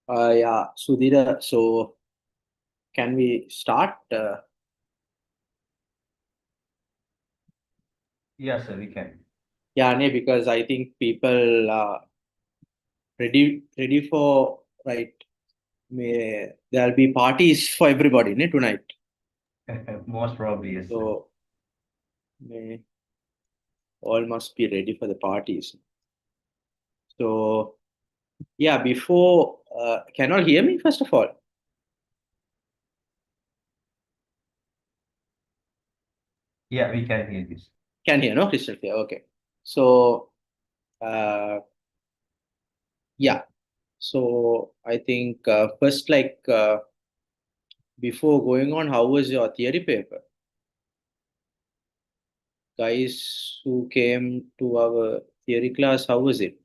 Yeah, Sudhira, so can we start? Yes, sir, we can. Yeah, nee, because I think people are ready for right. There'll be parties for everybody tonight. Most probably, yes, sir. So may, all must be ready for the parties. So yeah, before can you hear me first of all? Yeah, we can hear this. Can hear, no, crystal clear. Okay. So uh, yeah, so I think first before going on, how was your theory paper? Guys who came to our theory class, how was it?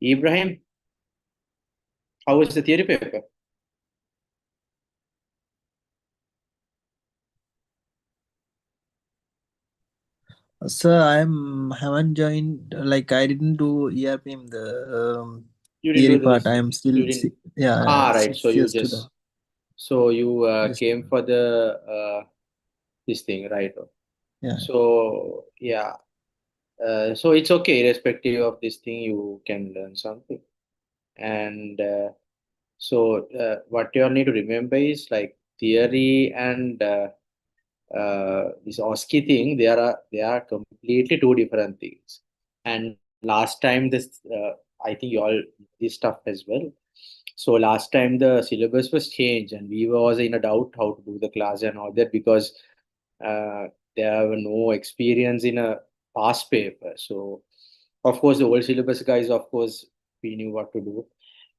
Ibrahim, how was the theory paper? Sir, I'm haven't joined. Like I didn't do ERPM the You didn't theory do part. this. I am still You didn't. yeah, Ah, right. So six you years to the just so you just came for the this thing, right? yeah. So yeah. So it's okay, irrespective of this thing, you can learn something. And what you all need to remember is like theory and this Osce thing, they are completely two different things. And last time this, I think you all this stuff as well. So last time the syllabus was changed, and we was in a doubt how to do the class and all that because uh, there were no experience in a past paper. So of course the old syllabus guys, of course we knew what to do,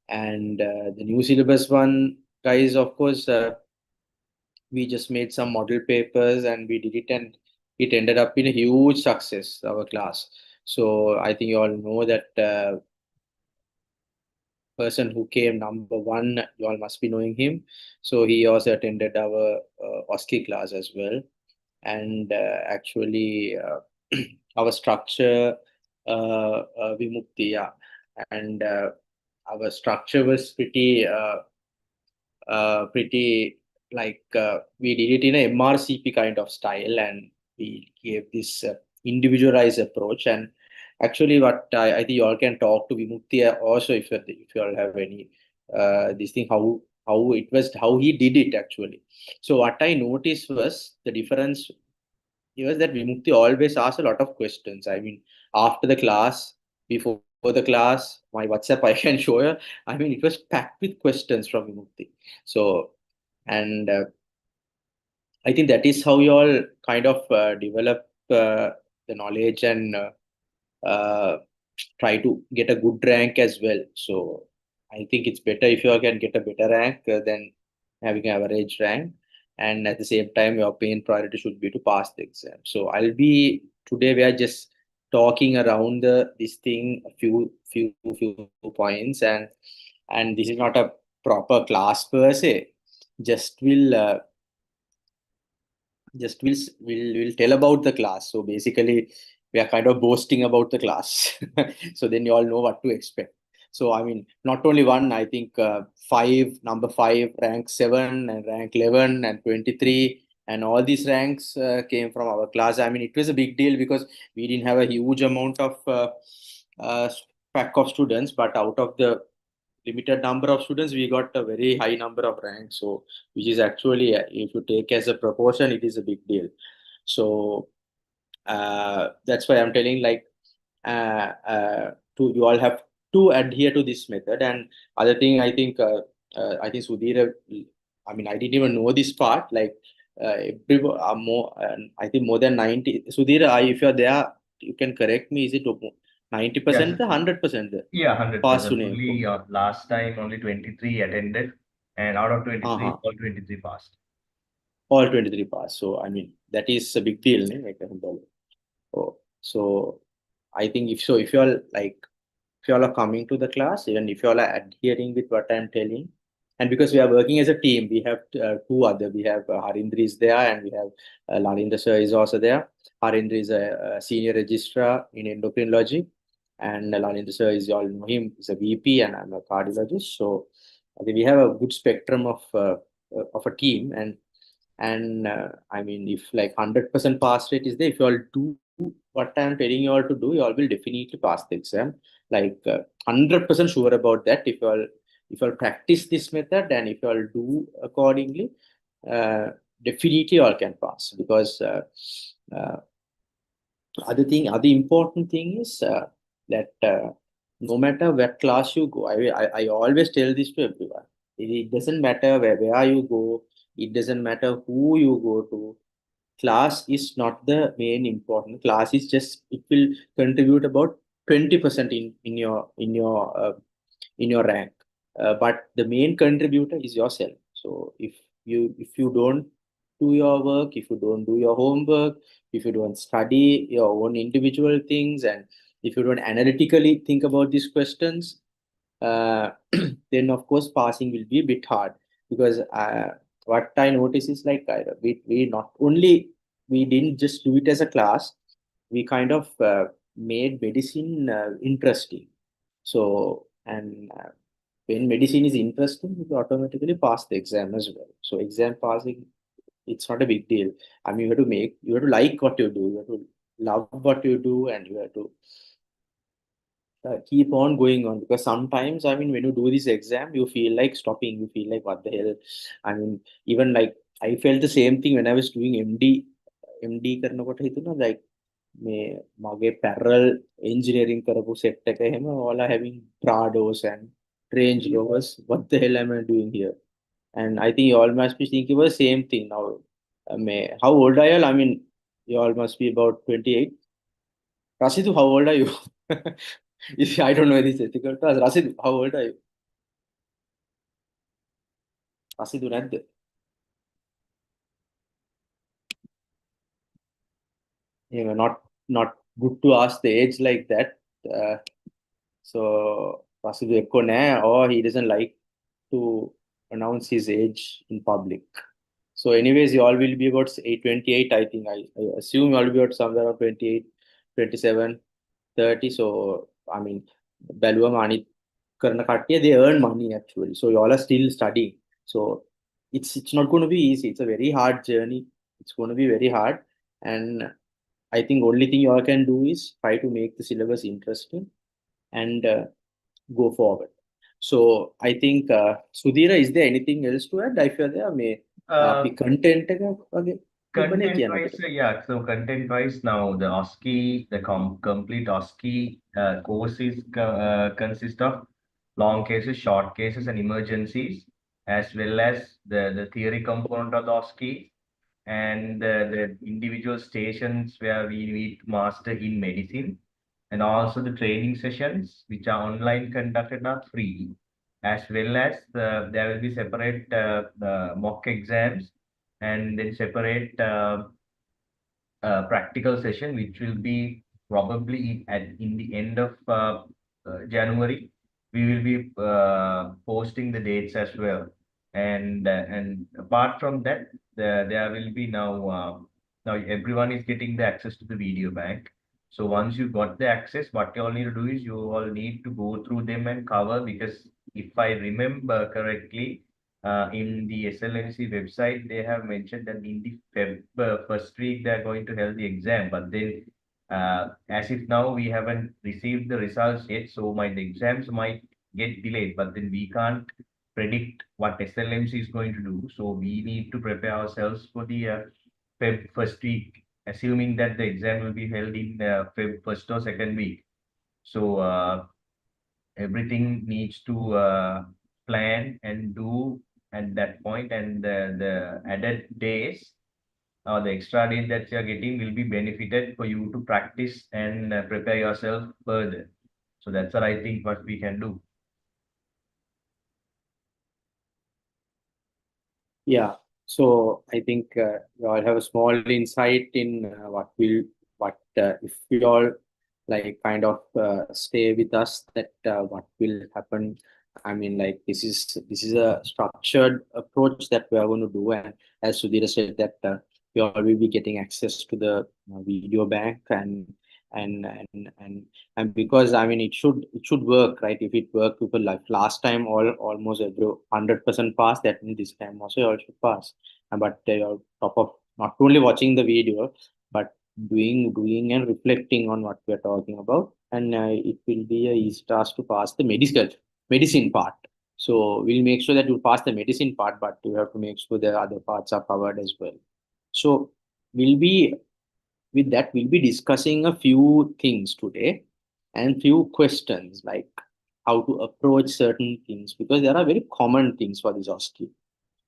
and the new syllabus one guys, of course. We just made some model papers and we did it, and it ended up in a huge success, our class. So I think you all know that person who came number one, you all must be knowing him. So he also attended our OSCE class as well. And actually our structure Vimukti, yeah. And our structure was pretty we did it in a MRCP kind of style, and we gave this individualized approach. And actually, what I think you all can talk to Vimukti also if you all have any this thing how it was how he did it actually. So what I noticed was the difference was that Vimukti always asks a lot of questions. I mean, after the class, before the class, my WhatsApp I can show you. I mean, it was packed with questions from Vimukti. So, and I think that is how you all kind of develop the knowledge and uh, try to get a good rank as well. So I think it's better if you all can get a better rank than having an average rank. And at the same time, your main priority should be to pass the exam. So I'll be today. We are just talking around this thing a few points, and this is not a proper class per se. Just will tell about the class. So basically, we are kind of boasting about the class. So then you all know what to expect. So I mean, not only one. I think number five, rank 7, and rank 11, and 23, and all these ranks came from our class. I mean, it was a big deal because we didn't have a huge amount of uh, pack of students, but out of the limited number of students, we got a very high number of ranks. So which is actually, if you take as a proportion, it is a big deal. So that's why I'm telling like to you all have to adhere to this method. And other thing, I think Sudhir, I mean, I didn't even know this part. Like more, I think more than 90. Sudhir, if you're there, you can correct me. Is it Yes, 90% sir. the 100% the Yeah, pass 100%. Sune? Only last time only 23 attended, and out of 23, Uh-huh. all 23 passed. All 23 pass. So I mean that is a big deal, ne? Like, oh, so I think if you all like if you all are coming to the class, even if you all are adhering with what I'm telling, And because we are working as a team, we have two other. We have Harindra is there, and we have Lalindra sir is also there. Harindra is a senior registrar in endocrinology, and Lalindra sir is, you all know him, is a VP, and I'm a cardiologist. So I think we have a good spectrum of a team, and I mean, if like 100% pass rate is there, if you all do what I'm telling you all to do, you all will definitely pass the exam. Like 100% sure about that. If you all practice this method and if you all do accordingly, uh, definitely you all can pass. Because uh, other important thing is that no matter what class you go, I always tell this to everyone. It doesn't matter where you go. It doesn't matter who you go to. Class is not the main important. Class is just, it will contribute about 20% in your rank. But the main contributor is yourself. So if you don't do your work, if you don't do your homework, if you don't study your own individual things, and if you don't analytically think about these questions, uh, then of course passing will be a bit hard. Because what I notice is like, we not only, we didn't just do it as a class, we kind of made medicine interesting. So, and when medicine is interesting, you automatically pass the exam as well. So exam passing, it's not a big deal. I mean, you have to like what you do, you have to love what you do, and you have to keep on going on. Because sometimes, I mean, when you do this exam, you feel like stopping, you feel like, what the hell. I mean, even like, I felt the same thing when I was doing MD කරනකොට හිතුණා like මේ මගේ parallel engineering කරපු set එක එහෙම all are having Prados and Range Rovers. What the hell am I doing here? And I think you all must be thinking about the same thing now. How old are you all? I mean, you all must be about 28. Rasidu, how old are you? I don't know this ethical task. Rasidu, how old are you? Rasidu නැද්ද? Not good to ask the age like that. So Rasidu ekko naha, or he doesn't like to announce his age in public. So anyways, you all will be about 28, I think. I assume you all will be about somewhere around 28, 27, 30. So, I mean, බැලුවම අනිත් කරන කට්ටිය, they earn money actually. So you all are still studying. So it's not going to be easy. It's a very hard journey. It's going to be very hard. And I think only thing you all can do is try to make the syllabus interesting and go forward. So I think Sudhira, is there anything else to add? I feel there may Uh, be content එක වගේ තිබ්බනේ Content කියන්න wise, අපිට. yeah. So content wise, now the OSCE, the complete OSCE course is consist of long cases, short cases, and emergencies, as well as the theory component of the OSCE and the individual stations where we need to master in medicine, and also the training sessions which are online conducted are free, as well as there will be separate mock exams and then separate practical session, which will be probably in the end of January. We will be posting the dates as well. And apart from that, there will be now everyone is getting the access to the video bank. So once you got the access, what you all need to do is you all need to go through them and cover, because if I remember correctly, in the SLNC website, they have mentioned that in the first week they're going to hold the exam. But then, as if now we haven't received the results yet, so the exams might get delayed. But then we can't predict what SLMC is going to do. So we need to prepare ourselves for the Feb first week, assuming that the exam will be held in Feb first or second week. So everything needs to plan and do at that point, and the added days or the extra days that you're getting will be benefited for you to practice and prepare yourself further. So that's what I think what we can do. Yeah. So I think you all have a small insight in if we all like kind of stay with us, that what will happen I mean, like this is a structured approach that we are going to do, and as Sudhir said, that we all will be getting access to the video bank, and and and and because I mean it should work, right? If it worked, people like last time almost every 100% pass, that means this time also you all should pass. But on top of not only watching the video, but doing and reflecting on what we are talking about, and it will be a easy task to pass the medicine part. So we'll make sure that you pass the medicine part, but you have to make sure the other parts are covered as well. So we'll be with that, we'll be discussing a few things today and few questions like how to approach certain things, because there are very common things for this OSCE.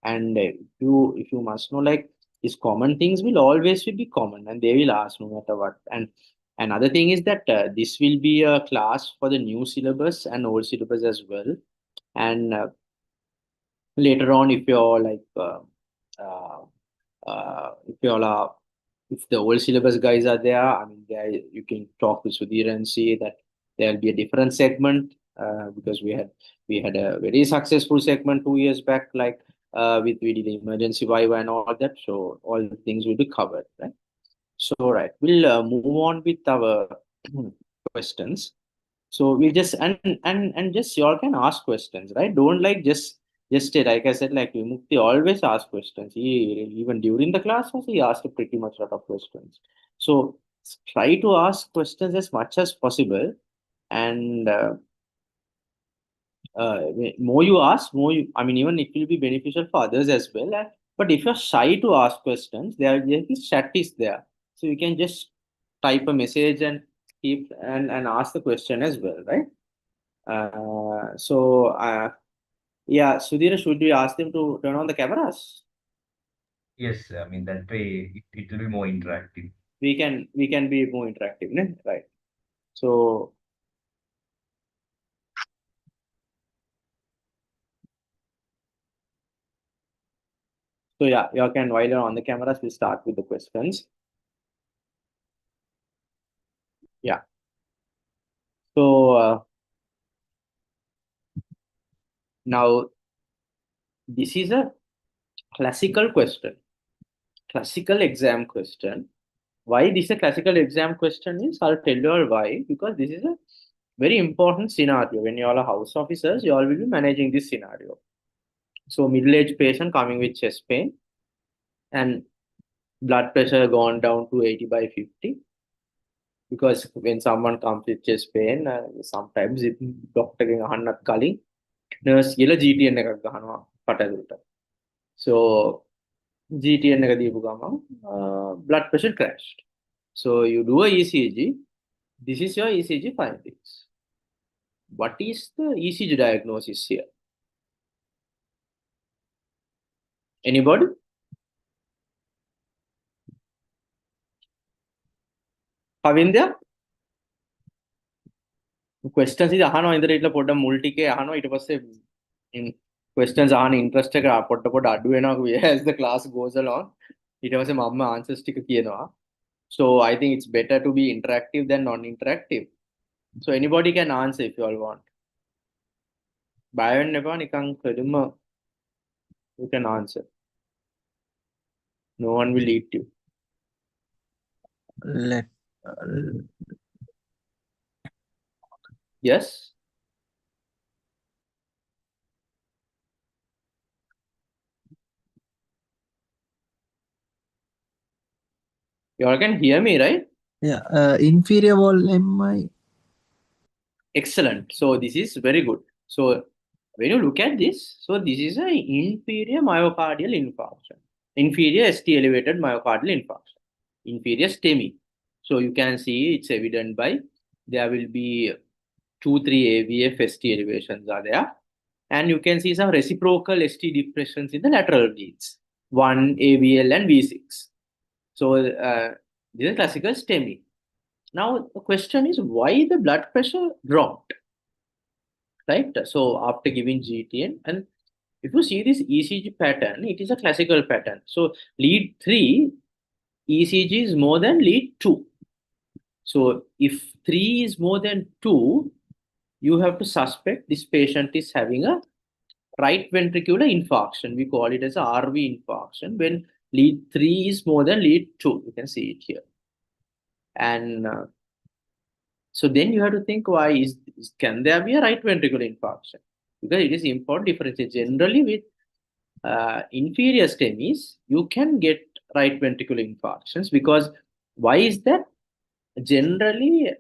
And if you must know, like these common things will be common, and they will ask no matter what. And another thing is that this will be a class for the new syllabus and old syllabus as well. And later on, if you're like uh, if you all are if the old syllabus guys are there, I mean, there you can talk with Sudhir and see that there'll be a different segment, because we had a very successful segment 2 years back, like we did the emergency Viva and all that. So all the things will be covered, right? So right, we'll move on with our questions. So we just and just y'all can ask questions, right? Don't like just stay. Like I said, like Mukti always ask questions. He even during the class also he asked pretty much a lot of questions. So try to ask questions as much as possible, and more you ask, more you. I mean, even it will be beneficial for others as well. But if you're shy to ask questions, there is chat is there, so you can just type a message and keep and ask the question as well, right? Yeah, Sudhir, should we ask them to turn on the cameras? Yes, I mean, that way it will be more interactive. We can be more interactive, ne? Right? So yeah, you can, while you're on the cameras, we start with the questions. Yeah. So now this is a classical question, classical exam question. Why this is a classical exam question is, I'll tell you all why. Because this is a very important scenario. When you all are house officers, you all will be managing this scenario. So middle-aged patient coming with chest pain and blood pressure gone down to 80 by 50. Because when someone comes with chest pain, sometimes it doctor ගෙන් අහන්නත් කලින් nurse කියලා GTN එකක් ගහනවා පටලුවට. So GTN එක දීපු ගමන් blood pressure crashed. So you do a ECG. This is your ECG findings. What is the ECG diagnosis here? Anybody? Pavindya? Questions is අහනවා ඉදර ඉట్లా පොඩ්ඩක් මුල් ටිකේ අහනවා ඊට පස්සේ questions අහන interest එක පොඩ පොඩ අඩු වෙනවා as the class goes along. ඊට පස්සේ මම answers ටික කියනවා. So I think it's better to be interactive than non-interactive. So anybody can answer if you all want. බය වෙන්න එපා, නිකන් කෙලින්ම you can answer. No one will eat you. Let Yes? You all can hear me, right? yeah, inferior wall MI. Excellent. So this is very good. So when you look at this, so this is an inferior myocardial infarction, inferior ST elevated myocardial infarction, inferior STEMI. So you can see it's evident by there will be 2-3 AVF ST elevations are there, and you can see some reciprocal ST depressions in the lateral leads, 1 AVL and V6. So this is classical STEMI. Now the question is why the blood pressure dropped, right? So after giving GTN, and if you see this ECG pattern, it is a classical pattern. So lead 3 ECG is more than lead 2. So if 3 is more than 2, you have to suspect this patient is having a right ventricular infarction. We call it as a RV infarction when lead 3 is more than lead 2. You can see it here. And so then you have to think, why can there be a right ventricular infarction? Because it is important difference. Generally, with inferior STEMIs, you can get right ventricular infarctions. Because why is that? Generally,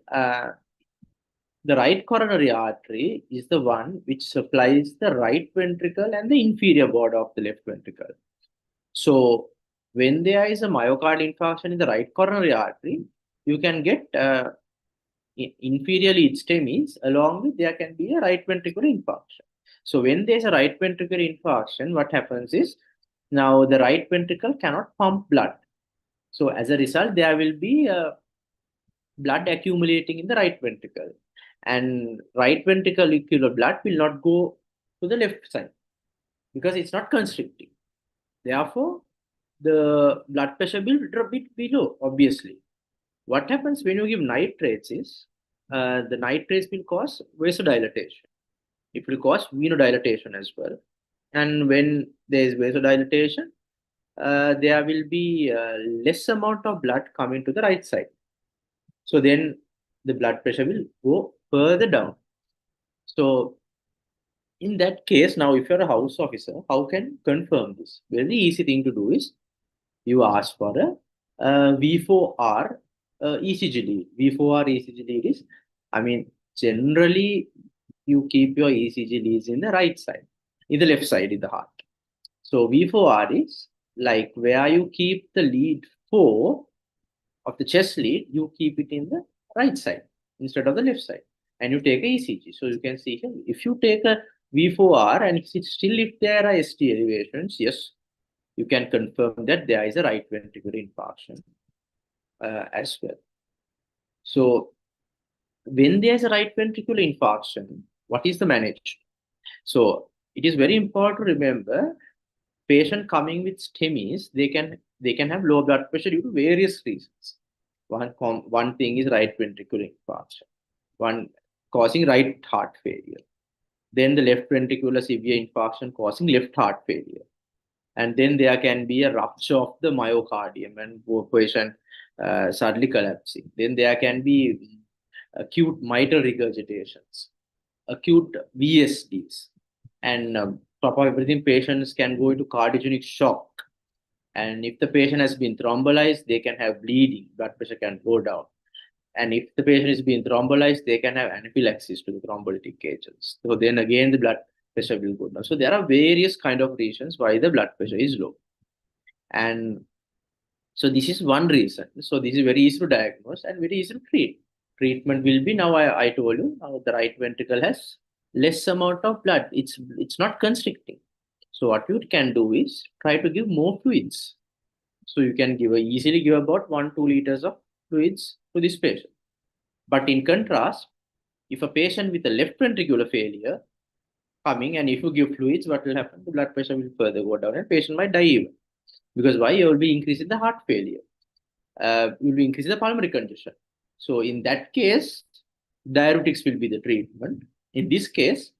the right coronary artery is the one which supplies the right ventricle and the inferior border of the left ventricle. So when there is a myocardial infarction in the right coronary artery, you can get inferior lead STEMIs, along with there can be a right ventricular infarction. So when there's a right ventricular infarction, what happens is now the right ventricle cannot pump blood. So as a result, there will be blood accumulating in the right ventricle, and right ventricular blood will not go to the left side because it's not constricting. Therefore, the blood pressure will drop a bit below, obviously. What happens when you give nitrates is the nitrates will cause vasodilatation. It will cause venodilatation as well. And when there is vasodilatation, there will be less amount of blood coming to the right side. So then the blood pressure will go further down. So in that case, now if you're a house officer, how can you confirm this? Very easy thing to do is you ask for a V4R ECG lead. V4R ECG lead is, I mean, generally you keep your ECG leads in the right side, in the left side in the heart. So V4R is like where you keep the lead 4 of the chest lead, you keep it in the right side instead of the left side, and you take a ECG. So you can see here, if you take a V4R and still if there are ST elevations, yes, you can confirm that there is a right ventricular infarction as well. So when there is a right ventricular infarction, what is the management? So it is very important to remember, patient coming with STEMIs, they can have low blood pressure due to various reasons. One thing is right ventricular infarction, one causing right heart failure. Then the left ventricular severe infarction causing left heart failure. And then there can be a rupture of the myocardium and patient suddenly collapsing. Then there can be acute mitral regurgitations, acute VSDs, and top of everything, patients can go into cardiogenic shock. And if the patient has been thrombolized, they can have bleeding, blood pressure can go down. And if the patient is being thrombolized, they can have anaphylaxis to the thrombolytic agents. So then again, the blood pressure will go down. So there are various kind of reasons why the blood pressure is low. And so this is one reason. So this is very easy to diagnose and very easy to treat. Treatment will be, now I told you, now the right ventricle has less amount of blood. It's not constricting. So what you can do is try to give more fluids. So you can easily give about 1-2 liters of fluids to this patient. But in contrast, if a patient with a left ventricular failure coming, and if you give fluids, what will happen? The blood pressure will further go down and patient might die even. Because why? You will be increasing the heart failure. You will be increasing the pulmonary congestion. So in that case, diuretics will be the treatment. In this case,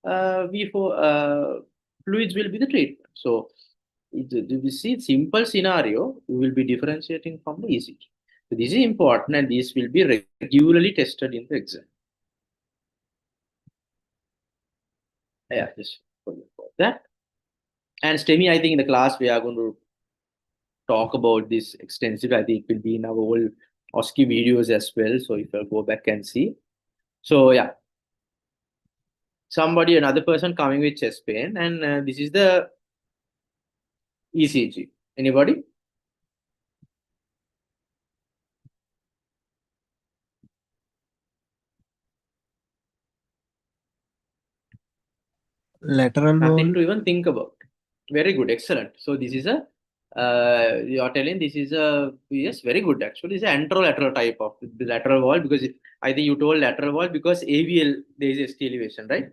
fluids will be the treatment. So you see, simple scenario, you will be differentiating from the ECG. So this is important, and this will be regularly tested in the exam. Yeah, just forget about that. And STEMI, I think in the class we are going to talk about this extensively. I think it will be in our whole Osce videos as well. So if you go back and see. So yeah, another person coming with chest pain, and this is the ECG. Anybody? Lateral Nothing wall. to even think about. Very good, excellent. So this is a you are telling this is a, yes, very good. Actually, it's an anterolateral type of the lateral wall, because I think you told lateral wall because AVL there is ST elevation, right?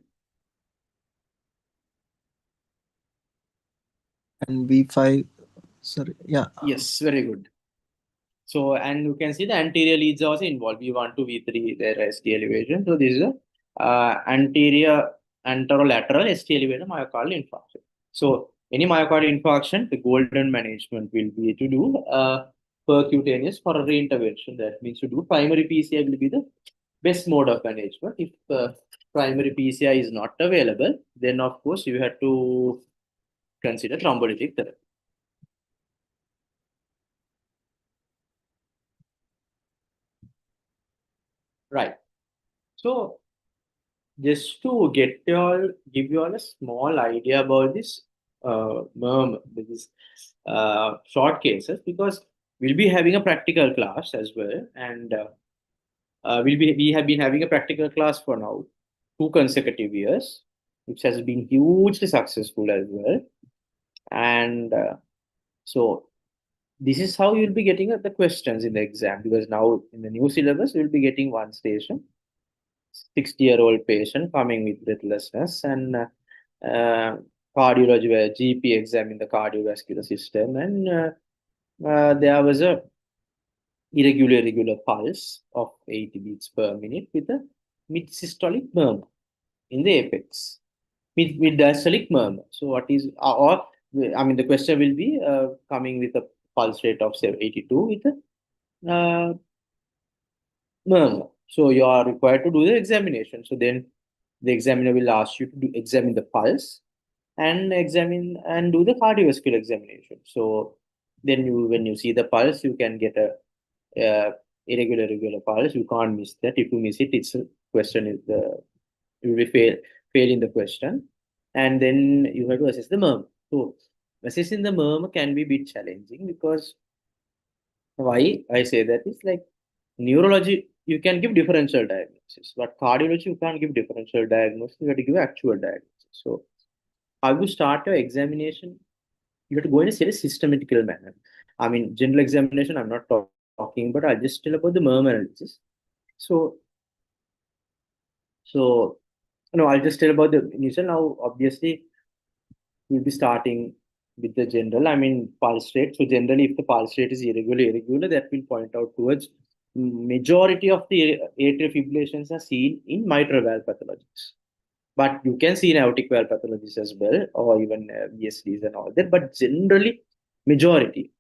And V5. Sorry, yeah. Yes, very good. So, and you can see the anterior leads are also involved. V1 to V3, there is ST elevation. So this is a anterior anterolateral ST elevated myocardial infarction. So any myocardial infarction, the golden management will be to do percutaneous for a reintervention. That means to do primary PCI will be the best mode of management. If primary PCI is not available, then of course you have to consider thrombolytic therapy. Right. So just to give you all a small idea about this this short cases, because we'll be having a practical class as well, and we have been having a practical class for now 2 consecutive years, which has been hugely successful as well, and so this is how you'll be getting the questions in the exam, because now in the new syllabus you'll be getting one station 60-year-old patient coming with breathlessness and cardiology where GP examined the cardiovascular system, and there was a irregular pulse of 80 beats per minute with a mid-systolic murmur in the apex, mid-diastolic murmur. So what is, or I mean, the question will be coming with a pulse rate of say 82 with a murmur. So you are required to do the examination. So then the examiner will ask you to examine the pulse and examine and do the cardiovascular examination. So then when you see the pulse, you can get a irregular pulse. You can't miss that. If you miss it, it's a question is the you will fail in the question, and then you have to assess the murmur. So assessing the murmur can be a bit challenging, because why I say that is like neurology, you can give differential diagnosis, but cardiology, you can't give differential diagnosis. You have to give actual diagnosis. So how you start your examination, you have to go in a very systematical manner. I mean, general examination, I'm not talking, but I'll just tell about the murmur analysis. So, no, I'll just tell about the initial. Now, obviously, we'll be starting with the general, I mean, pulse rate. So generally, if the pulse rate is irregular, that will point out towards majority of the atrial fibrillations are seen in mitral valve pathologies. But you can see in aortic valve pathologies as well, or even VSDs and all that. But generally, majority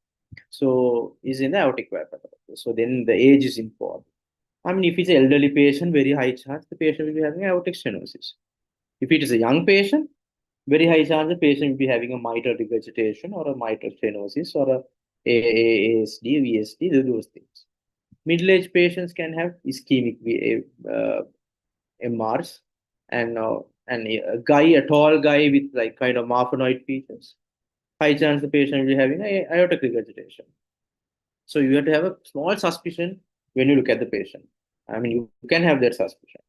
so is in the aortic valve pathology. So then the age is important. I mean, if it's an elderly patient, very high chance the patient will be having aortic stenosis. If it is a young patient, very high chance the patient will be having a mitral regurgitation or a mitral stenosis or a ASD, VSD, those things. Middle-aged patients can have ischemic MRs, and a tall guy with like kind of marfanoid features, high chance the patient will be having a aortic regurgitation. So you have to have a small suspicion when you look at the patient. I mean, you can have that suspicion,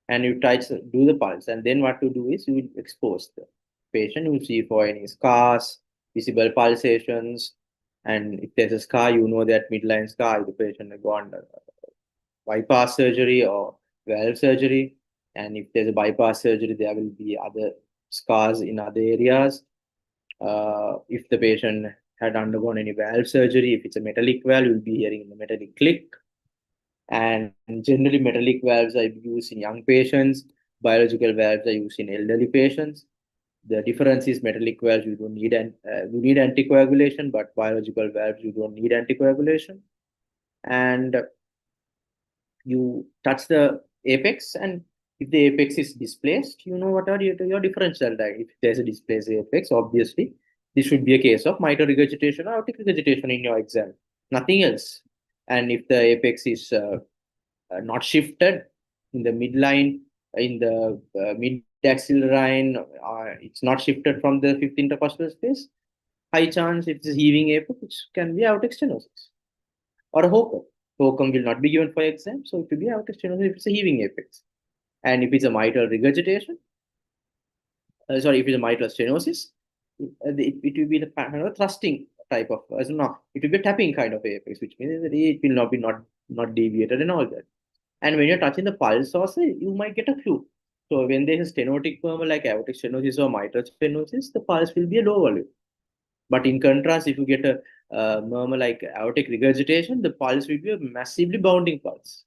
and you try to do the pulse, and then what to do is you will expose the patient. You see for any scars, visible pulsations, and if there's a scar, you know that midline scar, the patient has gone bypass surgery or valve surgery. And if there's a bypass surgery, there will be other scars in other areas. If the patient had undergone any valve surgery, if it's a metallic valve, you'll be hearing the metallic click. And generally, metallic valves are used in young patients. Biological valves are used in elderly patients. The difference is metallic valves you don't need you need anticoagulation, but biological valves you don't need anticoagulation. And you touch the apex, and if the apex is displaced, you know what are your differential diet. If there's a displaced apex, obviously this should be a case of mitral regurgitation or aortic regurgitation in your exam, nothing else. And if the apex is not shifted in the midline, in the mid-axillary, it's not shifted from the fifth intercostal space, high chance if it's a heaving apex, which can be aortic stenosis or a HOCM. HOCM will not be given for exam, so it will be aortic stenosis if it's a heaving apex. And if it's a mitral regurgitation, if it's a mitral stenosis, it will be the kind of thrusting type of, it will be a tapping kind of apex, which means that it will not be not deviated and all that. And when you're touching the pulse also, you might get a clue. So when there's a stenotic murmur like aortic stenosis or mitral stenosis, the pulse will be a low volume. But in contrast, if you get a murmur like aortic regurgitation, the pulse will be a massively bounding pulse.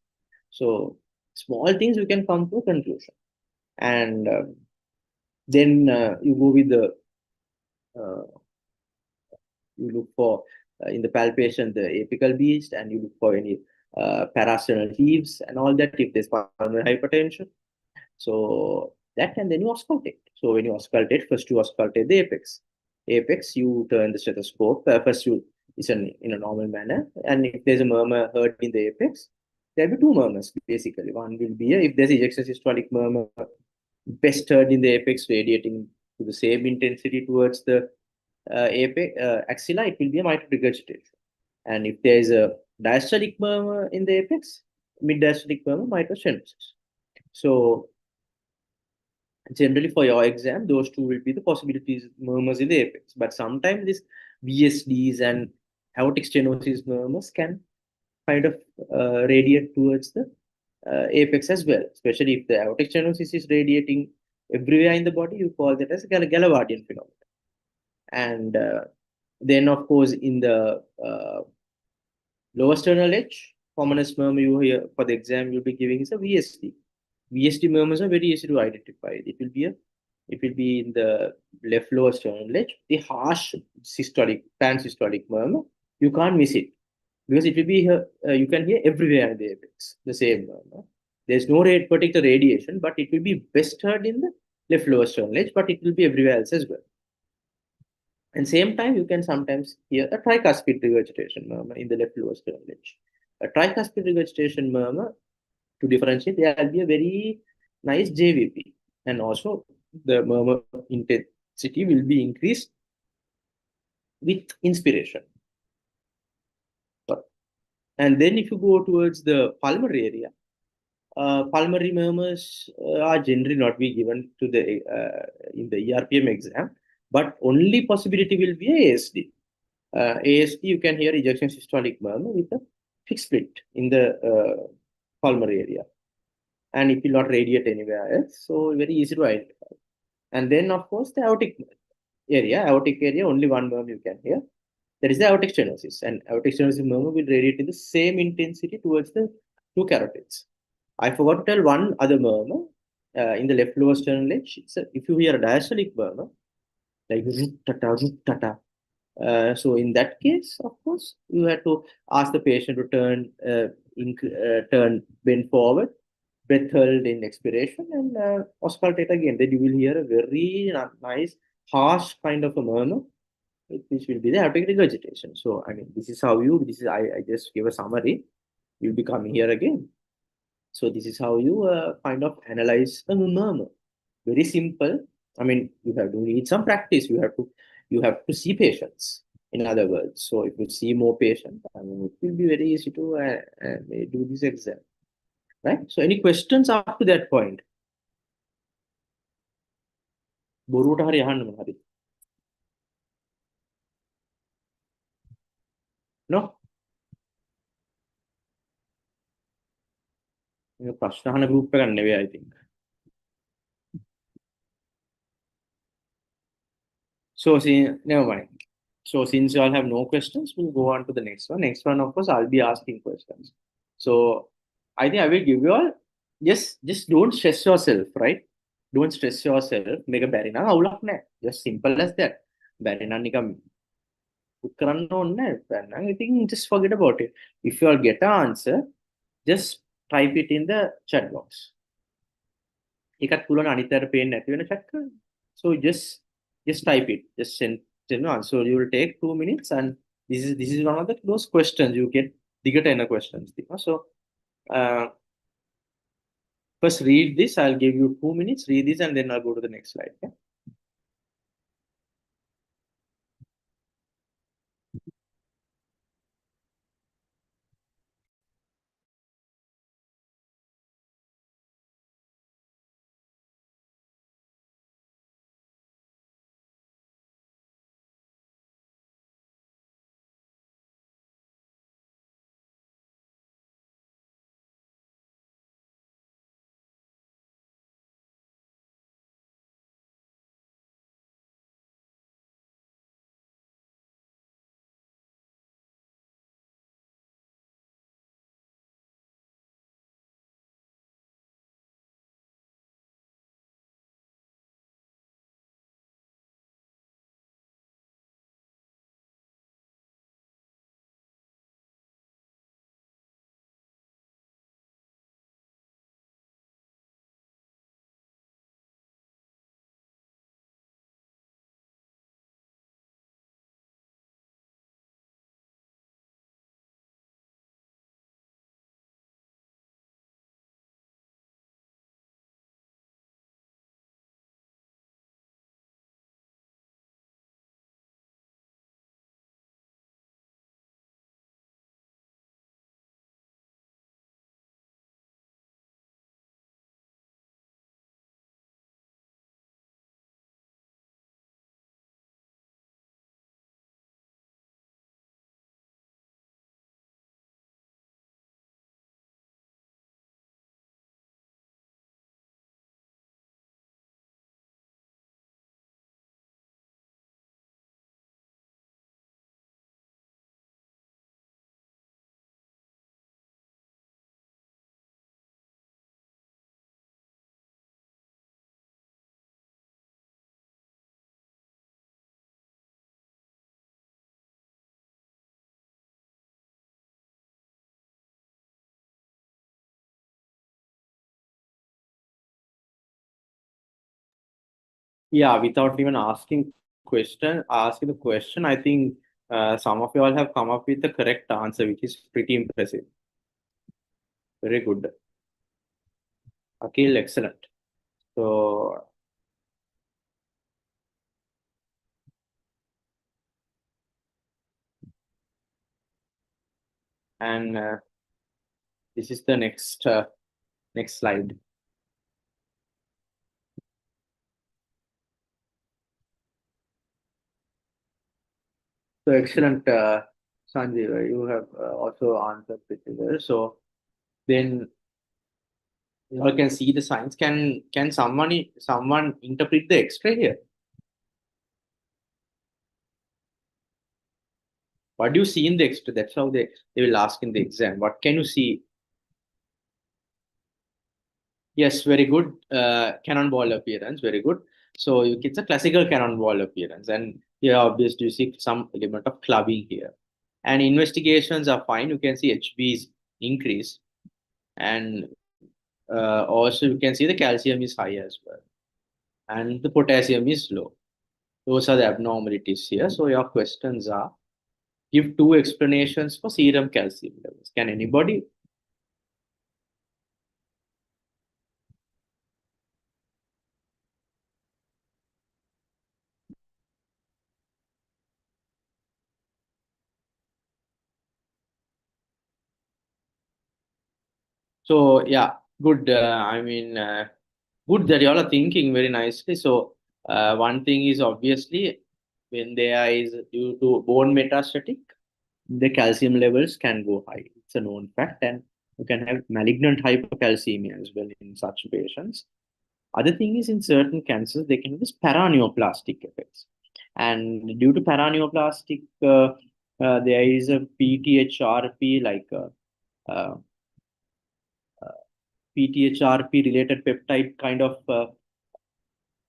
So small things you can come to a conclusion. And then you go with the uh, you look for in the palpation the apical beast, and you look for any parasternal heaves and all that if there's pulmonary hypertension. So that, and then you auscultate. So when you auscultate, first you auscultate the apex. Apex, you turn the stethoscope. First you it's in a normal manner, and if there's a murmur heard in the apex, there'll be two murmurs basically. One will be if there's ejection systolic murmur best heard in the apex radiating to the same intensity towards the apex axilla, it will be a mitral regurgitation. And if there is a diastolic murmur in the apex, mid diastolic murmur, mitral stenosis. So generally for your exam, those two will be the possibilities murmurs in the apex. But sometimes these VSDs and aortic stenosis murmurs can kind of radiate towards the apex as well, especially if the aortic stenosis is radiating everywhere in the body, you call that as a Galavardian phenomenon. And then, of course, in the lower sternal edge, commonest murmur you hear for the exam you'll be giving is a VSD. VSD murmurs are very easy to identify. It will be in the left lower sternal edge. The harsh systolic, pansystolic murmur, you can't miss it because it will be here. You can hear everywhere in the apex the same murmur. There's no particular radiation, but it will be best heard in the left lower sternal edge, but it will be everywhere else as well. And same time, you can sometimes hear a tricuspid regurgitation murmur in the left lower sternal edge. A tricuspid regurgitation murmur, to differentiate, there will be a very nice JVP. And also, the murmur intensity will be increased with inspiration. And then if you go towards the pulmonary area, pulmonary murmurs are generally not be given to the in the ERPM exam, but only possibility will be ASD. ASD, you can hear ejection systolic murmur with a fixed split in the pulmonary area, and it will not radiate anywhere else, so very easy to identify. And then, of course, the aortic area, only one murmur you can hear. That is the aortic stenosis, and aortic stenosis murmur will radiate in the same intensity towards the two carotids. I forgot to tell one other murmur in the left lower sternal edge. If you hear a diastolic murmur, like tata. So in that case, of course, you have to ask the patient to turn, bend forward, breath held in expiration, and auscultate again. Then you will hear a very nice, harsh kind of a murmur, which will be the aortic regurgitation. So, I mean, I just give a summary. You'll be coming here again. So this is how you kind of analyze a murmur. Very simple. I mean, you have to need some practice. You have to see patients. In other words, so if you see more patients, I mean, it will be very easy to do this exam, right? So any questions up to that point? බොරුවට හරි අහන්න මම හරි. No? මේක ප්‍රශ්න අහන group එකක් නෙවෙයි I think. So see, never mind. So since you all have no questions, we'll go on to the next one. Next one, of course, I'll be asking questions. So I think I will give you all, just don't stress yourself, right? Don't stress yourself. Make a barina අවුලක් නැහැ. Just simple as that. Barina නිකම් put කරන්න ඕනේ නැහැ. I think just forget about it. If you all get an answer, just type it in the chat box. එකක් පුළුවන් අනිත් අයට පේන්නේ නැති වෙන chat කරන්න. So just type it. Just send on. So you will take 2 minutes, and this is one of those questions you get. Diggata එන questions. So first read this. I'll give you 2 minutes. Read this, and then I'll go to the next slide. Okay? Yeah, without even asking the question, I think some of you all have come up with the correct answer, which is pretty impressive. Very good. Akhil, excellent. So, and this is the next slide. So excellent, Sanjeev. You have also answered pretty well. So then you all can see the signs. Can someone interpret the X-ray here? What do you see in the X-ray? That's how they will ask in the exam. What can you see? Yes, very good. Cannonball appearance, very good. So it's a classical cannonball appearance, and here obviously you see some element of clubbing here. And investigations are fine. You can see HB is increased, and also you can see the calcium is high as well, and the potassium is low. Those are the abnormalities here. So your questions are: give two explanations for serum calcium levels. Can anybody? So yeah, good. Good that you all are thinking very nicely. So one thing is obviously when there is due to bone metastatic, the calcium levels can go high. It's a known fact, and you can have malignant hypercalcemia as well in such patients. Other thing is in certain cancers they can have this paraneoplastic effects, and due to paraneoplastic, there is a PTHRP uh, PTHRP related peptide kind of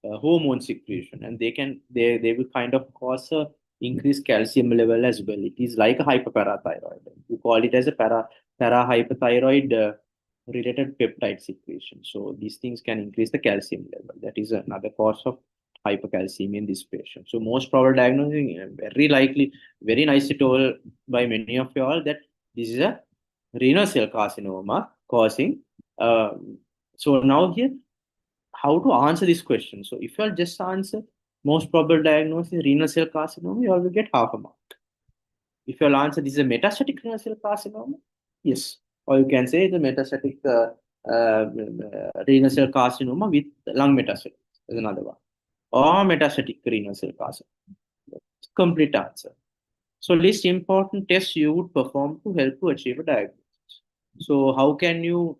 hormone secretion, and they will kind of cause a increased calcium level as well. It is like a hyperparathyroid. You call it as a parahypothyroid related peptide secretion. So these things can increase the calcium level. That is another cause of hypercalcemia in this patient. So most probable diagnosis, very likely, very nicely told by many of you all that this is a renal cell carcinoma causing. Uh, so now here how to answer this question. So if you all just answer most probable diagnosis renal cell carcinoma, you all will get half a mark. If you all answer this is a metastatic renal cell carcinoma, yes, or you can say the metastatic renal cell carcinoma with lung metastasis is another one, or metastatic renal cell carcinoma. Complete answer. So list important tests you would perform to help to achieve a diagnosis. So how can you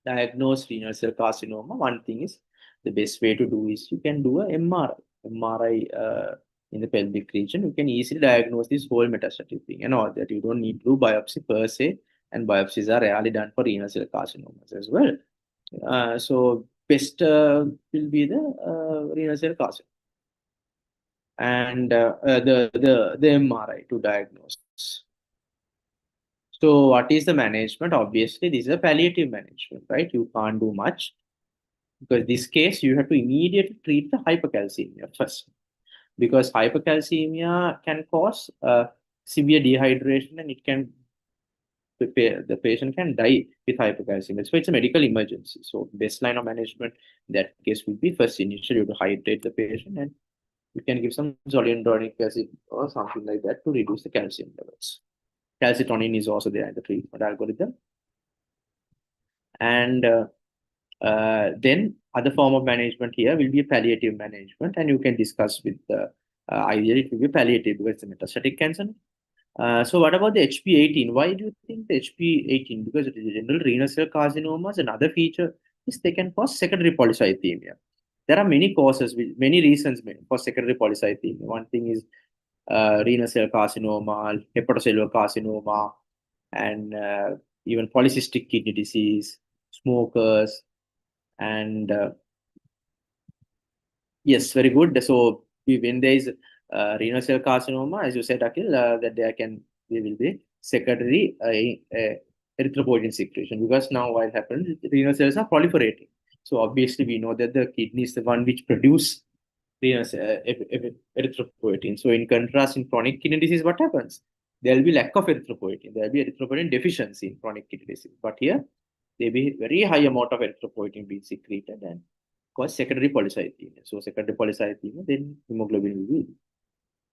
diagnose renal cell carcinoma? One thing is the best way to do is you can do a MRI. MRI in the pelvic region, you can easily diagnose this whole metastatic thing and all that. You don't need to do biopsy per se, and biopsies are rarely done for renal cell carcinomas as well. So best will be the renal cell carcinoma and the MRI to diagnose. So what is the management? Obviously, this is a palliative management, right? You can't do much because this case you have to immediately treat the hypercalcemia first because hypercalcemia can cause severe dehydration and it can the patient can die with hypercalcemia. So it's a medical emergency. So best line of management in that case would be first initially you have to hydrate the patient and you can give some zoledronic acid or something like that to reduce the calcium levels. Calcitonin is also there in the treatment algorithm. And then other form of management here will be palliative management, and you can discuss with the ideally it will be palliative because it's a metastatic cancer. So what about the HP18? Why do you think the HP18? Because the general renal cell carcinomas, another feature is they can cause secondary polycythemia. There are many causes, many reasons for secondary polycythemia. One thing is renal cell carcinoma, hepatocellular carcinoma, and even polycystic kidney disease, smokers, and yes, very good. So when there is renal cell carcinoma, as you said, Akhil, that there will be secondary erythropoietin secretion because now what happens, renal cells are proliferating. So obviously we know that the kidney is the one which produce venous erythropoietin. So in contrast, in chronic kidney disease, what happens? There will be lack of erythropoietin. There will be erythropoietin deficiency in chronic kidney disease. But here, there will be very high amount of erythropoietin being secreted and cause secondary polycythemia. So secondary polycythemia, then hemoglobin will be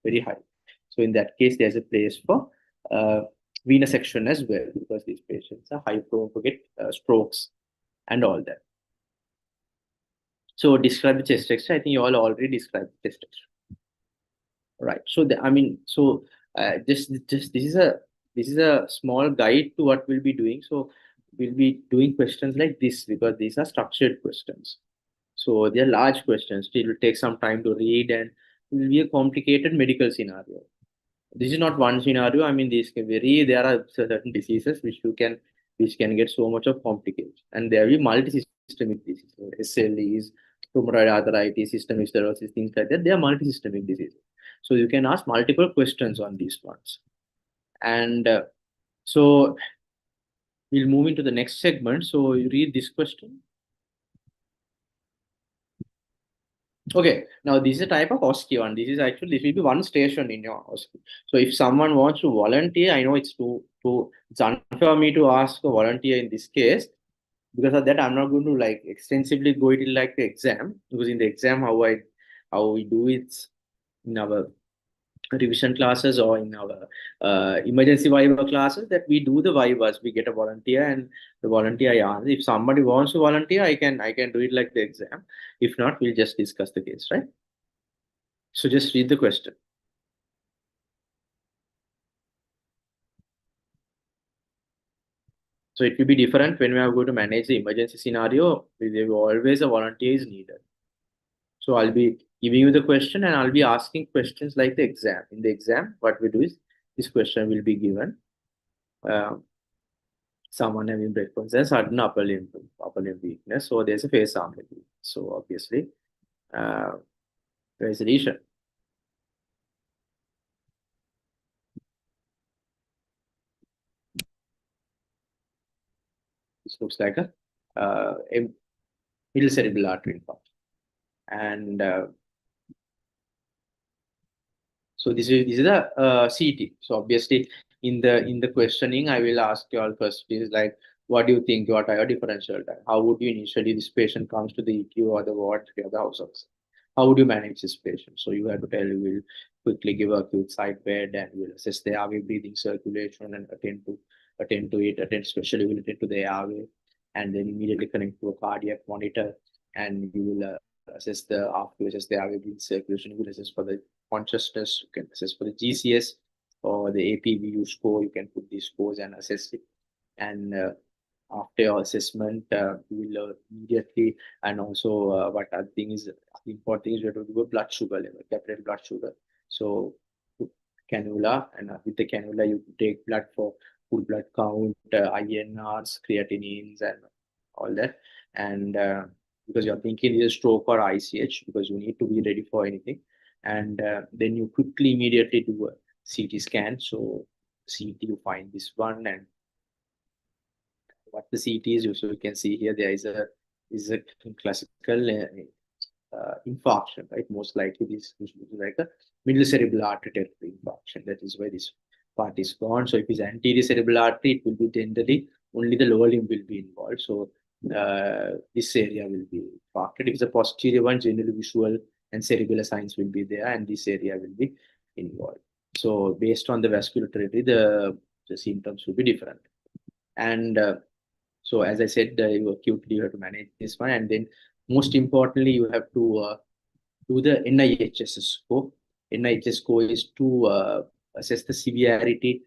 very high. So in that case, there's a place for uh, venesection as well, because these patients are high prone to get strokes and all that. So describe the chest X-ray. I think you all already described the chest X-ray. Right. So this is a small guide to what we'll be doing. So we'll be doing questions like this because these are structured questions. So they are large questions. It will take some time to read and it will be a complicated medical scenario. This is not one scenario. I mean, these can vary. There are certain diseases which can get so much of complication, and there will be multi-systemic diseases, SLEs, rheumatoid arthritis, systemic sclerosis, things like that. They are multi-systemic diseases. So you can ask multiple questions on these ones, and so we'll move into the next segment. So you read this question. Okay, now this is a type of Osce one. This will be one station in your Osce. So if someone wants to volunteer, I know it's unfair me to ask a volunteer in this case. Because of that, I'm not going to like extensively go into like the exam, because in the exam how we do it in our revision classes or in our emergency viva classes, that we do the vivas. We get a volunteer and the volunteer I ask. If somebody wants to volunteer, I can do it like the exam. If not, we'll just discuss the case, right? So just read the question. So it will be different when we are going to manage the emergency scenario. There will always a volunteer is needed. So I'll be giving you the question and I'll be asking questions like the exam. In the exam, what we do is this question will be given. Someone having breakfast and sudden upper limb weakness. So there's a face arm weakness. So obviously, there's a lesion. This looks like a middle cerebral artery infarction. And so this is a CT. So obviously, in the questioning, I will ask you all questions like, what do you think? What are your differential time? How would you initially this patient comes to the EQ or the ward or the house of? How would you manage this patient? So you have to tell, you will quickly give a acute side bed and you will assess the airway breathing circulation and attend to it, attend especially will attend to the airway, and then immediately connect to a cardiac monitor, and you will assess the after you assess the airway breathing circulation, you will assess for the consciousness, you can assess for the GCS or the APVU score, you can put these scores and assess it. And after your assessment, you will immediately, and also what other thing is, the important thing is you have to do a blood sugar level, capillary blood sugar. So cannula, and with the cannula you take blood for full blood count, INRs, creatinines, and all that. And because you're thinking it's a stroke or ICH, because you need to be ready for anything. And then you quickly immediately do a CT scan. So CT, you find this one, and what the CT is. So you can see here there is a classical infarction, right? Most likely this is like a middle cerebral artery territory infarction. That is why this part is gone. So if it's anterior cerebral artery, it will be generally only the lower limb will be involved. So this area will be infarcted. If it's a posterior one, generally visual and cerebellar signs will be there, and this area will be involved. So based on the vascular territory, the symptoms will be different. And so as I said, you acutely you have to manage this one, and then most importantly, you have to do the NIHS score. NIHS score is to assess the severity,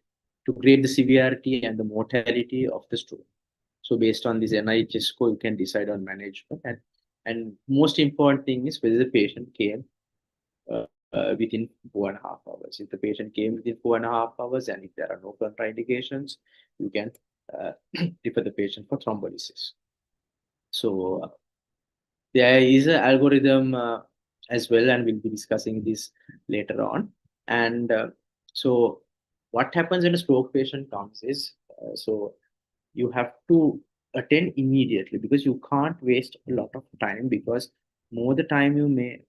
to grade the severity and the mortality of the stroke. So based on this NIHS score, you can decide on management. And most important thing is whether the patient came within 4.5 hours. If the patient came within 4.5 hours, and if there are no contraindications, you can refer the patient for thrombolysis. So there is an algorithm as well, and we'll be discussing this later on. And so what happens when a stroke patient comes is, so you have to attend immediately, because you can't waste a lot of time, because more the time you may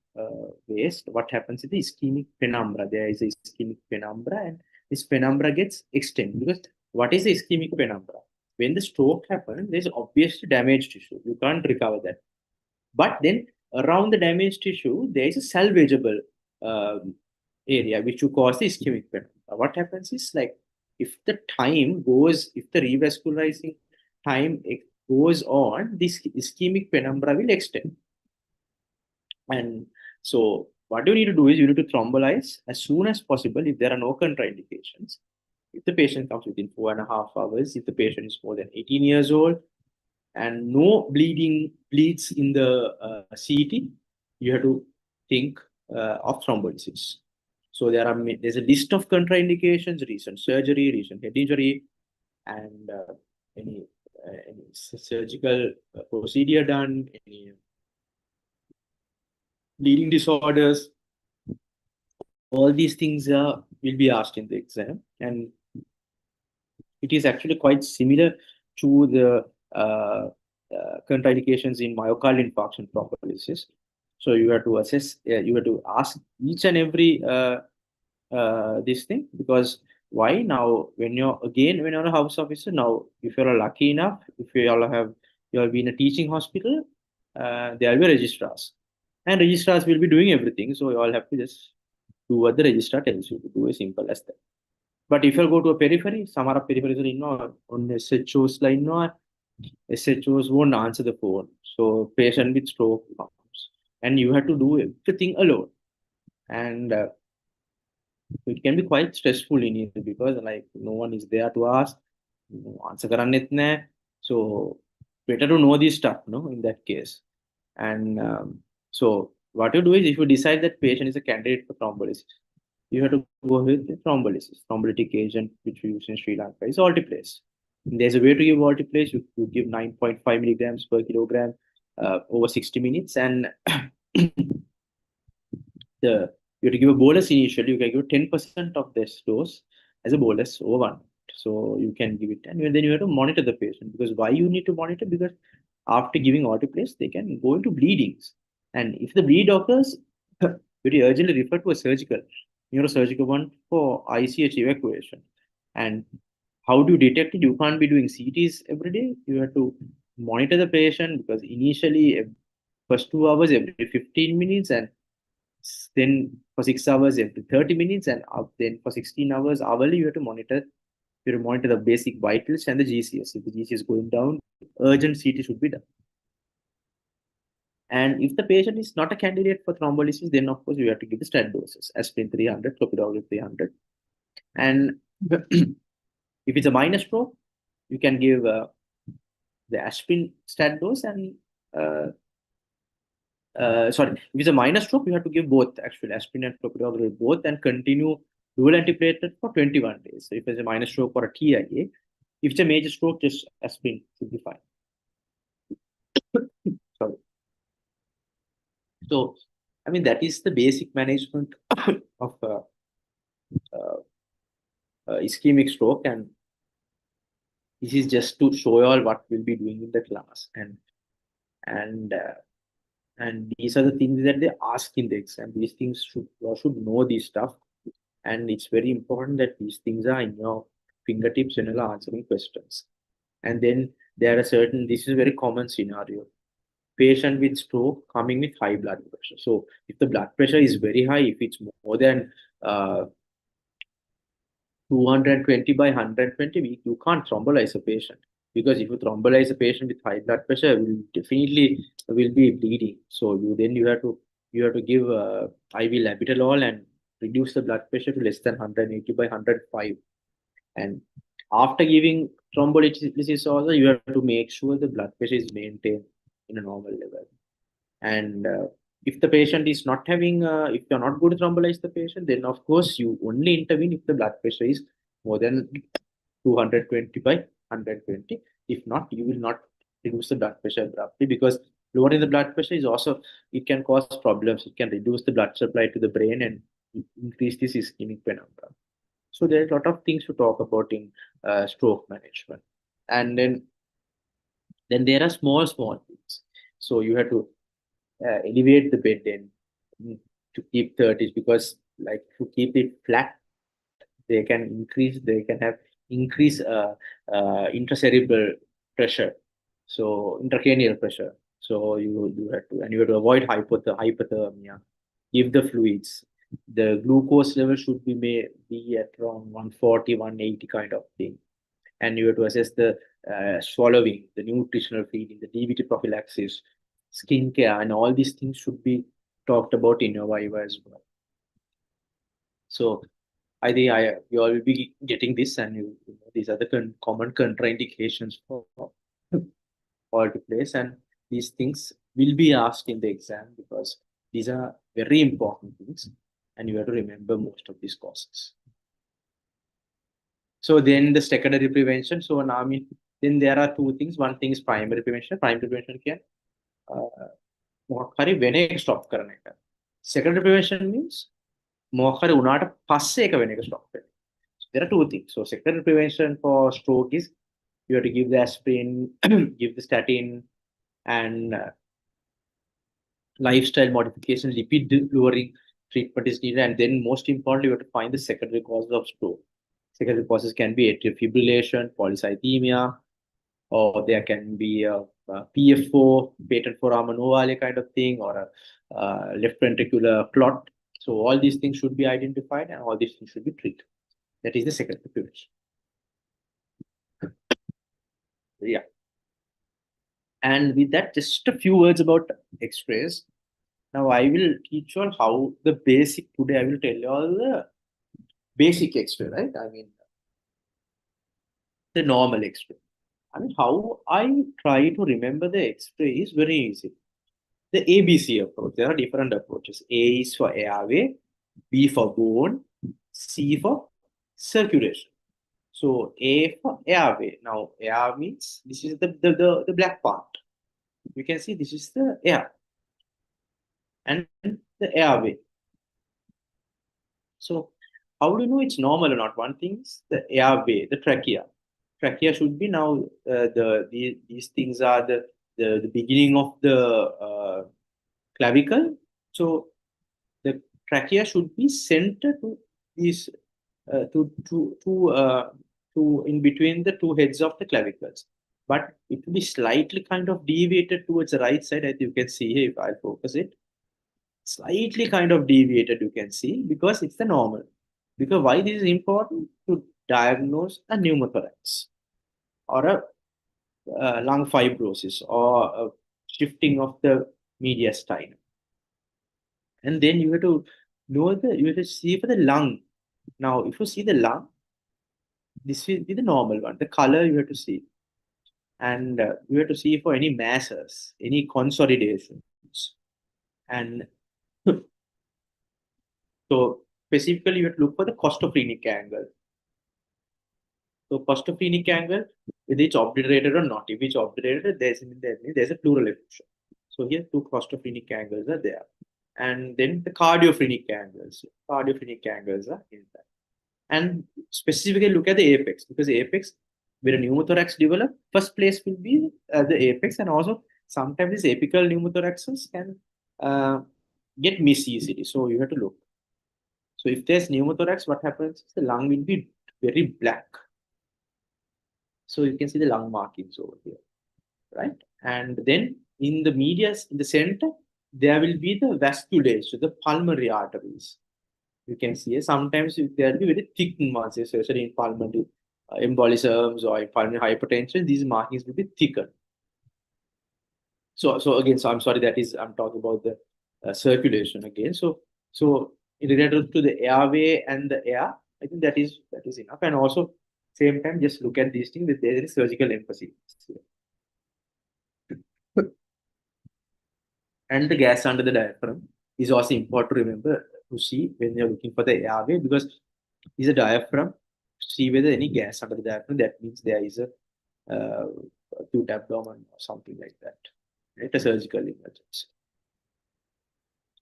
waste, what happens is the ischemic penumbra. There is a ischemic penumbra, and this penumbra gets extended. Because what is the ischemic penumbra? When the stroke happens, there's obviously damaged tissue. You can't recover that. But then around the damaged tissue, there is a salvageable um, area which you cause the ischemic penumbra. What happens is, like, if the time goes, if the revascularizing time goes on, this ischemic penumbra will extend. And so what you need to do is you need to thrombolize as soon as possible if there are no contraindications. If the patient comes within 4.5 hours, if the patient is more than 18 years old, and no bleeds in the CT, you have to think of thrombolysis. So there's a list of contraindications: recent surgery, recent head injury, and any surgical procedure done, any bleeding disorders. All these things will be asked in the exam, and it is actually quite similar to the contraindications in myocardial infarction thrombolysis. So you have to assess, you have to ask each and every this thing, because why now, when you're a house officer, now if you're lucky enough, if you have been a teaching hospital, there will be registrars, and registrars will be doing everything. So you all have to just do what the registrar tells you to do, as simple as that. But if you go to a periphery, some are peripheries on SHOs line, no, SHOs won't answer the phone. So patient with stroke comes, and you have to do everything alone. And it can be quite stressful in it, because like no one is there to ask, answer karannet nahi. So better to know this stuff, no, in that case. And so what you do is, if you decide that patient is a candidate for thrombolysis, you have to go with the thrombolysis. Thrombolytic agent which we use in Sri Lanka is altiplase. There's a way to give altiplase. You give 9.5 milligrams per kilogram over 60 minutes, and the you have to give a bolus initially. You can give 10% of this dose as a bolus over 1 minute. So you can give it, and then you have to monitor the patient. Because why you need to monitor? Because after giving altiplase, they can go into bleedings, and if the bleed occurs, very urgently refer to a neurosurgical one for ICH evacuation. And how do you detect it? You can't be doing CTs every day. You have to monitor the patient, because initially, first 2 hours every 15 minutes, and then for 6 hours every 30 minutes, and then for 16 hours hourly, you have to monitor. You have to monitor the basic vitals and the GCS. If the GCS is going down, urgent CT should be done. And if the patient is not a candidate for thrombolysis, then of course you have to give the stat doses: aspirin 300, clopidogrel 300. And if it's a minor stroke, you can give the aspirin stat dose, and sorry, if it's a minor stroke, you have to give both, actually, aspirin and clopidogrel both, and continue dual antiplatelet for 21 days. So if it's a minor stroke or a TIA, if it's a major stroke, just aspirin should be fine. Sorry. So, I mean, that is the basic management of ischemic stroke, and this is just to show you all what we'll be doing in the class. And and these are the things that they ask in the exam. These things you should know this stuff, and it's very important that these things are in your fingertips when you're answering questions. And then there are certain, this is a very common scenario: patient with stroke coming with high blood pressure. So if the blood pressure is very high, if it's more than 220 by 120, you can't thrombolyze a patient, because if you thrombolyze a patient with high blood pressure, will definitely will be bleeding. So you have to give IV labetalol and reduce the blood pressure to less than 180 by 105. And after giving thrombolysis also, you have to make sure the blood pressure is maintained in a normal level. And if the patient is not having, if you're not going to thrombolyze the patient, then of course you only intervene if the blood pressure is more than 220 by 120. If not, you will not reduce the blood pressure abruptly, because lowering the blood pressure is also, it can cause problems. It can reduce the blood supply to the brain and increase this ischemic penumbra. So there's a lot of things to talk about in stroke management. And then Then there are small, small things. So you have to elevate the bed end to keep 30s, because like to keep it flat, they can have increase intracerebral pressure, so intracranial pressure. So you have to, and you have to avoid hypothermia. Give the fluids. The glucose level should be at around 140, 180 kind of thing. And you have to assess the swallowing, the nutritional feeding, the DVT prophylaxis, skincare, and all these things should be talked about in your Viva as well. So I think you all will be getting this, and these are the common contraindications for all to place, and these things will be asked in the exam, because these are very important things, and you have to remember most of these causes. So then the secondary prevention. So now, I mean, then there are two things. One thing is primary prevention. Primary prevention क्या මොකක් හරි වෙන එක stop කරන එක. Secondary prevention means මොකක් හරි උනාට පස්සේ එක වෙන එක stop කරන. There are two things. So secondary prevention for stroke is you have to give the aspirin, give the statin, and lifestyle modification, lipid lowering treatment is needed. And then most importantly, you have to find the secondary causes of stroke. Secondary causes can be atrial fibrillation, polycythemia, or there can be a PF4, patent foramen ovale kind of thing, or a left ventricular clot. So all these things should be identified, and all these things should be treated. That is the secondary prevention. Yeah. And with that, just a few words about X-rays. Now I will teach you all how the basic, today I will tell you all the basic X-ray, right? I mean, the normal X-ray. I mean, how I try to remember the X-ray is very easy. The ABC approach, there are different approaches. A is for airway, B for bone, C for circulation. So A for airway. Now air means this is the black part. You can see this is the air and the airway. So how do you know it's normal or not? One thing is the airway, the trachea. Trachea should be now these things are the beginning of the clavicle. So the trachea should be centered to these to in between the two heads of the clavicles, but it will be slightly kind of deviated towards the right side, as you can see here. If I focus it, slightly kind of deviated, you can see, because it's the normal. Because why this is important? To diagnose a pneumothorax or a lung fibrosis or a shifting of the mediastinum. And then you have to you have to see for the lung. Now, if you see the lung, this will be the normal one. The color you have to see. And you have to see for any masses, any consolidations. And so specifically, you have to look for the costophrenic angle. So costophrenic angle, whether it's obliterated or not. If it's obliterated, there's a pleural effusion. So here two costophrenic angles are there. And then the cardiophrenic angles. Cardiophrenic angles are in that. And specifically look at the apex, because the apex, where a pneumothorax develop, first place will be the apex, and also sometimes these apical pneumothoraxes can get missed easily. So you have to look. So if there's pneumothorax, what happens is the lung will be very black. So you can see the lung markings over here, right? And then in the medias, in the center, there will be the vasculature, so the pulmonary arteries. You can see sometimes there will be very thick ones, especially in pulmonary embolisms or in pulmonary hypertension. These markings will be thicker. So again, so I'm sorry, that is, I'm talking about the circulation again. So related to the airway and the air, I think that is enough. And also same time, just look at these things with there is surgical emphasis. And the gas under the diaphragm is also important to remember to see when you're looking for the airway, because is a diaphragm. See whether any gas under the diaphragm. That means there is a acute abdomen or something like that. Right? A surgical emergency.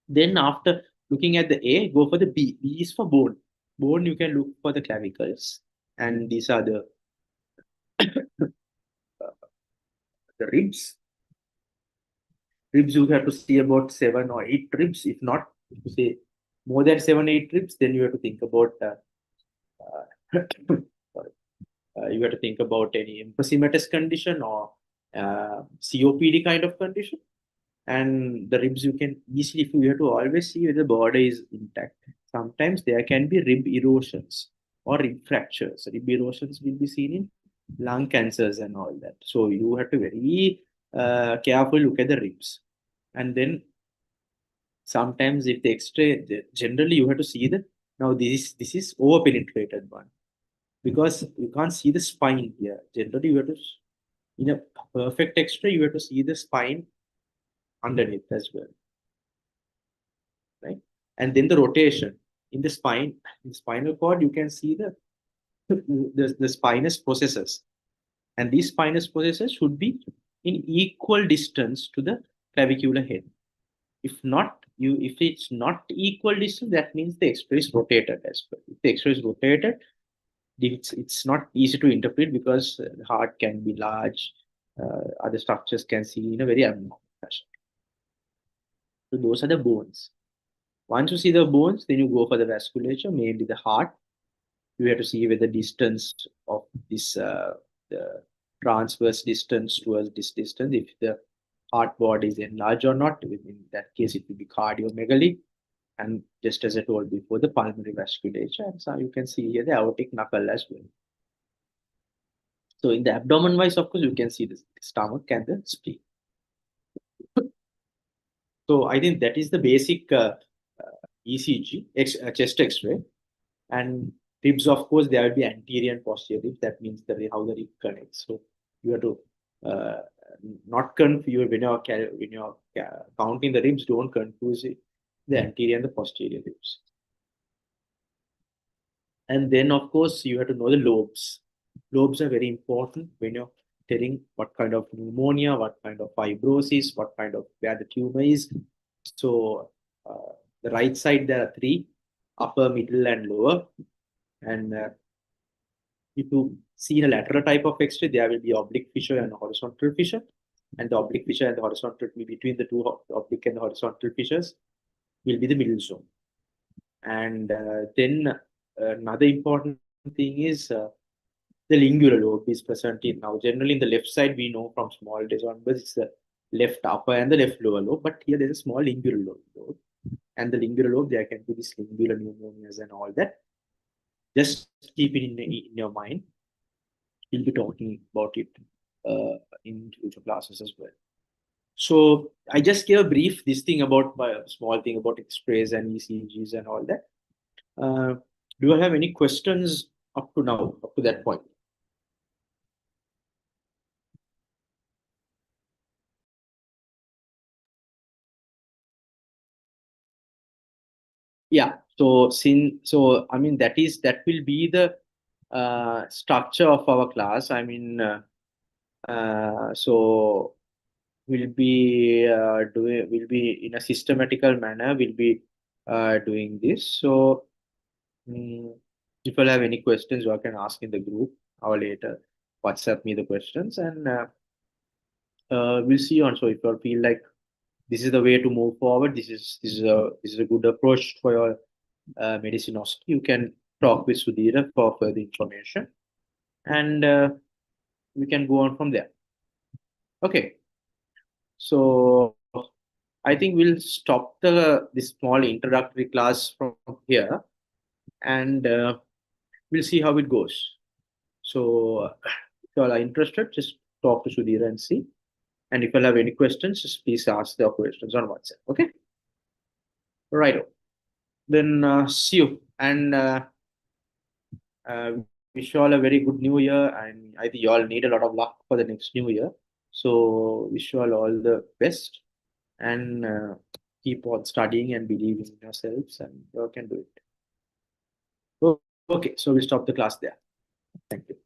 Then after looking at the A, go for the B. B is for bone. Bone, you can look for the clavicles, and these are the the ribs. Ribs, you have to see about 7 or 8 ribs. If not, if you say more than 7, 8 ribs, then you have to think about sorry, you have to think about any emphysematous condition or COPD kind of condition. And the ribs you can easily, if you have to always see whether the border is intact. Sometimes there can be rib erosions or rib fractures. Rib erosions will be seen in lung cancers and all that. So you have to very carefully look at the ribs. And then sometimes if the X-ray, generally you have to see the, now this is over penetrated one, because you can't see the spine here. Generally you have to, in a perfect X-ray, you have to see the spine underneath as well, right? And then the rotation in the spine, in the spinal cord, you can see the spinous processes, and these spinous processes should be in equal distance to the clavicular head. If it's not equal distance, that means the X-ray is rotated as well. If the X-ray is rotated, it's not easy to interpret, because the heart can be large, other structures can see in a very abnormal fashion. So those are the bones. Once you see the bones, then you go for the vasculature, mainly the heart. You have to see whether the distance of this the transverse distance towards this distance, if the heart body is enlarged or not. In that case, it will be cardiomegaly. And just as I told before, the pulmonary vasculature. And so you can see here the aortic knuckle as well. So in the abdomen wise, of course, you can see the stomach and the spleen. So I think that is the basic ECG, chest X-ray. And ribs, of course, there will be anterior and posterior ribs. That means how the rib connects. So you have to not confuse when you're counting the ribs. Don't confuse it, the anterior and the posterior ribs. And then, of course, you have to know the lobes. Lobes are very important when you're telling what kind of pneumonia, what kind of fibrosis, what kind of where the tumor is. So the right side, there are 3: upper, middle, and lower. And if you see a lateral type of X-ray, there will be oblique fissure and horizontal fissure. And the oblique fissure and the horizontal, between the two oblique and the horizontal fissures, will be the middle zone. And then another important thing is the lingular lobe is present in. Now, generally in the left side, we know from small days onwards, it's the left upper and the left lower lobe. But here there's a small lingular lobe. And the lingular lobe, there can be this lingular pneumonias and all that. Just keep it in your mind. We'll be talking about it in future classes as well. So I just gave a brief small thing about X-rays and ECGs and all that. Do you have any questions up to now, up to that point? Yeah. So I mean that will be the structure of our class. I mean, so we'll be in a systematical manner. We'll be doing this. So if you have any questions, you can ask in the group or later WhatsApp me the questions, and we'll see on. So if you feel like this is the way to move forward, this is a good approach for your medicine Osce, you can talk with Sudhira for further information, and we can go on from there. Okay. So I think we'll stop this small introductory class from here, and we'll see how it goes. So if you all are interested, just talk to Sudhira and see. And if you have any questions, just please ask the questions on WhatsApp. Okay. Right. Then see you, and wish you all a very good new year. And I think you all need a lot of luck for the next new year. So wish you all the best, and keep on studying and believing in yourselves, and you all can do it. Okay, so we'll stop the class there. Thank you.